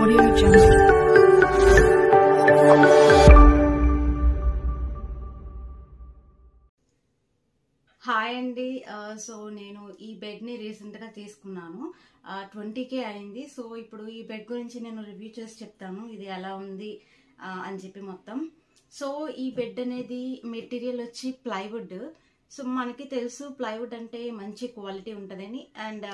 Audio Jungle. Hi అండి. So నేను ఈ బెడ్ ని రీసెంట్ గా తీసుకున్నాను. 20K అయింది. సో ఇప్పుడు ఈ బెడ్ గురించి నేను రివ్యూ చేసి చెప్తాను ఇది ఎలా ఉంది అని చెప్పి మొత్తం. సో ఈ బెడ్ అనేది మెటీరియల్ వచ్చి ప్లైవుడ్. సో మనకి తెలుసు ప్లైవుడ్ అంటే మంచి క్వాలిటీ ఉంటుందని. అండ్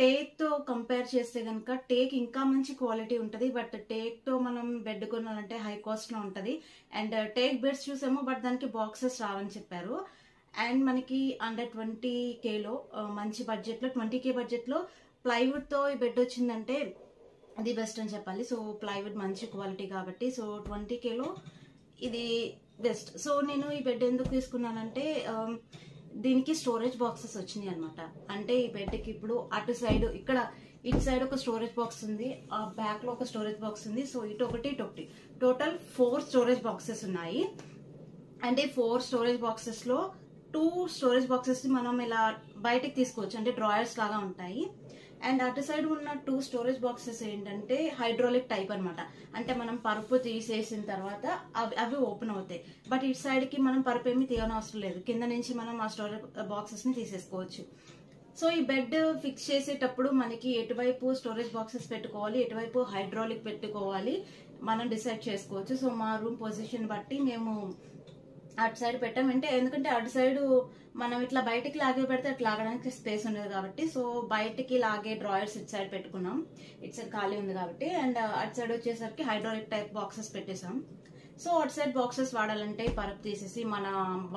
టేక్ తో కంపేర్ చేస్తే కనుక టేక్ ఇంకా మంచి క్వాలిటీ ఉంటుంది. బట్ టేక్ తో మనం బెడ్ కొనాలంటే హై కాస్ట్ లో ఉంటది. అండ్ టేక్ బెడ్స్ చూసాము, బట్ దానికి బాక్సెస్ రావని చెప్పారు. అండ్ మనకి అండర్ 20Kలో మంచి బడ్జెట్ లో 20K బడ్జెట్ లో ప్లైవుడ్ తో ఈ బెడ్ వచ్చిందంటే అది బెస్ట్ అని చెప్పాలి. సో ప్లైవుడ్ మంచి క్వాలిటీ కాబట్టి సో 20Kలో ఇది బెస్ట్. సో నేను ఈ బెడ్ ఎందుకు తీసుకున్నానంటే దీనికి స్టోరేజ్ బాక్సెస్ వచ్చినాయి అనమాట. అంటే ఈ బెడ్ కి ఇప్పుడు అటు సైడ్ ఇక్కడ ఇటు సైడ్ ఒక స్టోరేజ్ బాక్స్ ఉంది, ఆ బ్యాక్ లో ఒక స్టోరేజ్ బాక్స్ ఉంది. సో ఇటు ఒకటి ఇటు ఒకటి టోటల్ 4 స్టోరేజ్ బాక్సెస్ ఉన్నాయి. అంటే 4 స్టోరేజ్ బాక్సెస్ లో 2 స్టోరేజ్ బాక్సెస్ ని మనం ఇలా బయటికి తీసుకోవచ్చు, అంటే డ్రాయర్స్ లాగా ఉంటాయి. అండ్ అటు సైడ్ ఉన్న 2 స్టోరేజ్ బాక్సెస్ ఏంటంటే హైడ్రాలిక్ టైప్ అనమాట. అంటే మనం పరుపు తీసేసిన తర్వాత అవి ఓపెన్ అవుతాయి. బట్ ఇటు సైడ్ కి మనం పరుపు ఏమి తీయనవసరం లేదు, కింద నుంచి మనం ఆ స్టోరేజ్ బాక్సెస్ ని తీసేసుకోవచ్చు. సో ఈ బెడ్ ఫిక్స్ చేసేటప్పుడు మనకి ఎటువైపు స్టోరేజ్ బాక్సెస్ పెట్టుకోవాలి, ఎటువైపు హైడ్రాలిక్ పెట్టుకోవాలి మనం డిసైడ్ చేసుకోవచ్చు. సో మా రూమ్ పొజిషన్ బట్టి మేము అటు సైడ్ పెట్టాం. అంటే ఎందుకంటే అటు సైడ్ మనం ఇట్లా బయటికి లాగే పెడితే అట్లా లాగడానికి స్పేస్ ఉండదు కాబట్టి సో బయటికి లాగే డ్రాయర్స్ ఇటు సైడ్ పెట్టుకున్నాం, ఇటు సైడ్ ఖాళీ ఉంది కాబట్టి. అండ్ అటు సైడ్ వచ్చేసరికి హైడ్రాలిక్ టైప్ బాక్సెస్ పెట్టేసాం. సో అటు సైడ్ బాక్సెస్ వాడాలంటే పరుపు తీసేసి మన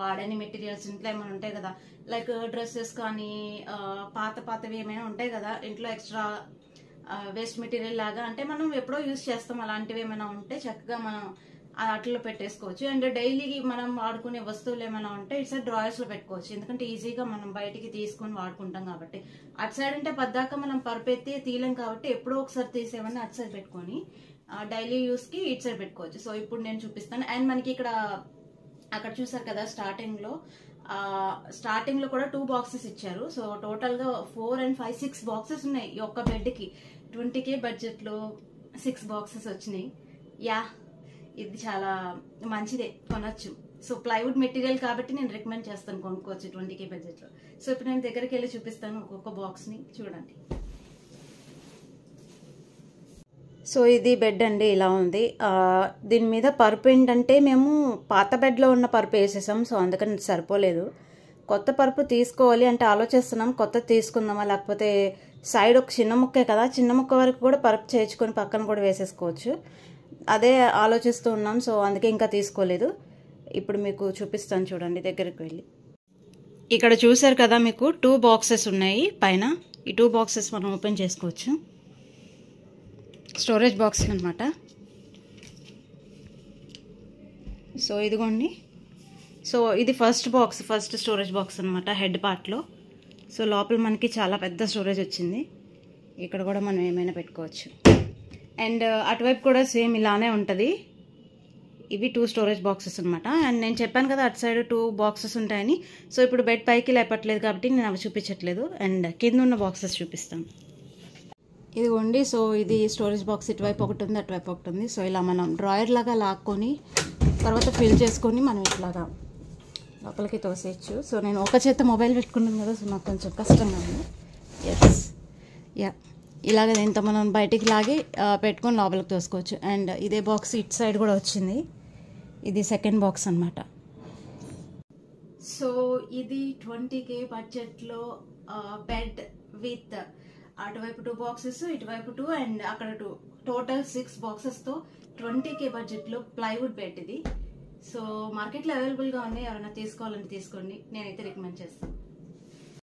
వాడని మెటీరియల్స్ ఇంట్లో ఏమైనా ఉంటాయి కదా, లైక్ డ్రెస్సెస్ కానీ పాతవి ఏమైనా ఉంటాయి కదా ఇంట్లో ఎక్స్ట్రా వేస్ట్ మెటీరియల్ లాగా, అంటే మనం ఎప్పుడో యూజ్ చేస్తాం, అలాంటివి ఏమైనా ఉంటే చక్కగా మనం అట్లలో పెట్టేసుకోవచ్చు. అండ్ డైలీ మనం వాడుకునే వస్తువులు ఏమైనా ఉంటే ఇటు సైడ్ డ్రాయర్స్ లో పెట్టుకోవచ్చు, ఎందుకంటే ఈజీగా మనం బయటికి తీసుకొని వాడుకుంటాం కాబట్టి. అటు సైడ్ అంటే పద్దాక మనం పరుపెత్తి తీయలేం కాబట్టి ఎప్పుడో ఒకసారి తీసేవన్నీ అటు సైడ్ పెట్టుకొని డైలీ యూస్ కి ఇటు సైడ్ పెట్టుకోవచ్చు. సో ఇప్పుడు నేను చూపిస్తాను. అండ్ మనకి ఇక్కడ అక్కడ చూసారు కదా స్టార్టింగ్ లో కూడా 2 బాక్సెస్ ఇచ్చారు. సో టోటల్ గా 4 and 5 6 బాక్సెస్ ఉన్నాయి ఈ ఒక్క బెడ్ కి. 20K బడ్జెట్ లో 6 బాక్సెస్ వచ్చినాయి. యా, ఇది చాలా మంచిదే, కొనొచ్చు. సో ప్లైవుడ్ మెటీరియల్ కాబట్టి నేను రికమెండ్ చేస్తాను, కొనుక్కోవచ్చు 20K బడ్జెట్ లో. సో ఇప్పుడు నేను దగ్గరికి వెళ్ళి చూపిస్తాను ఒక్కొక్క బాక్స్ ని, చూడండి. సో ఇది బెడ్ అండి, ఇలా ఉంది. దీని మీద పరుపు ఏంటంటే మేము పాత బెడ్లో ఉన్న పరుపు వేసేసాం, సో అందుకని సరిపోలేదు. కొత్త పరుపు తీసుకోవాలి అంటే ఆలోచిస్తున్నాం, కొత్త తీసుకుందామా లేకపోతే సైడ్ ఒక చిన్న ముక్కే కదా, చిన్న ముక్క వరకు కూడా పరుపు చేర్చుకొని పక్కన కూడా వేసేసుకోవచ్చు, అదే ఆలోచిస్తూ ఉన్నాం. సో అందుకే ఇంకా తీసుకోలేదు. ఇప్పుడు మీకు చూపిస్తాను చూడండి దగ్గరికి వెళ్ళి. ఇక్కడ చూసారు కదా మీకు 2 బాక్సెస్ ఉన్నాయి పైన. ఈ 2 బాక్సెస్ మనం ఓపెన్ చేసుకోవచ్చు, స్టోరేజ్ బాక్స్ అనమాట. సో ఇదిగోండి. సో ఇది ఫస్ట్ స్టోరేజ్ బాక్స్ అనమాట హెడ్ పార్ట్లో. సో లోపల మనకి చాలా పెద్ద స్టోరేజ్ వచ్చింది, ఇక్కడ కూడా మనం ఏమైనా పెట్టుకోవచ్చు. అండ్ అటువైపు కూడా సేమ్ ఇలానే ఉంటుంది. ఇవి 2 స్టోరేజ్ బాక్సెస్ అనమాట. అండ్ నేను చెప్పాను కదా అటు సైడ్ 2 బాక్సెస్ ఉంటాయని. సో ఇప్పుడు బెడ్ పైకి లేపట్లేదు కాబట్టి నేను అవి చూపించట్లేదు. అండ్ కింద ఉన్న బాక్సెస్ చూపిస్తాను. ఇదిగోండి. సో ఇది స్టోరేజ్ బాక్స్, ఇటువైపు ఒకటి ఉంది అటువైపు ఒకటి ఉంది. సో ఇలా మనం డ్రాయర్ లాగా లాక్కొని తర్వాత ఫిల్ చేసుకొని మనం ఇట్లాగా లోపలికి తోసేయచ్చు. సో నేను ఒక చేత మొబైల్ పెట్టుకున్నాను కదా, సో నాకు కొంచెం కష్టంగా ఉంది. ఎస్, యా, ఇలాగ దీంతో మనం బయటికి లాగి పెట్టుకొని లోపలికి తోసుకోవచ్చు. అండ్ ఇదే బాక్స్ ఇటు సైడ్ కూడా వచ్చింది, ఇది సెకండ్ బాక్స్ అనమాట. సో ఇది 20K బడ్జెట్లో బెడ్ విత్ అటువైపు 2 బాక్సెస్ ఇటువైపు 2 అండ్ అక్కడ 2, టోటల్ 6 బాక్సెస్తో 20K బడ్జెట్లో ప్లైవుడ్ బెడ్ ఇది. సో మార్కెట్లో అవైలబుల్గా ఉన్నాయి, ఎవరైనా తీసుకోవాలంటే తీసుకోండి, నేనైతే రికమెండ్ చేస్తాను.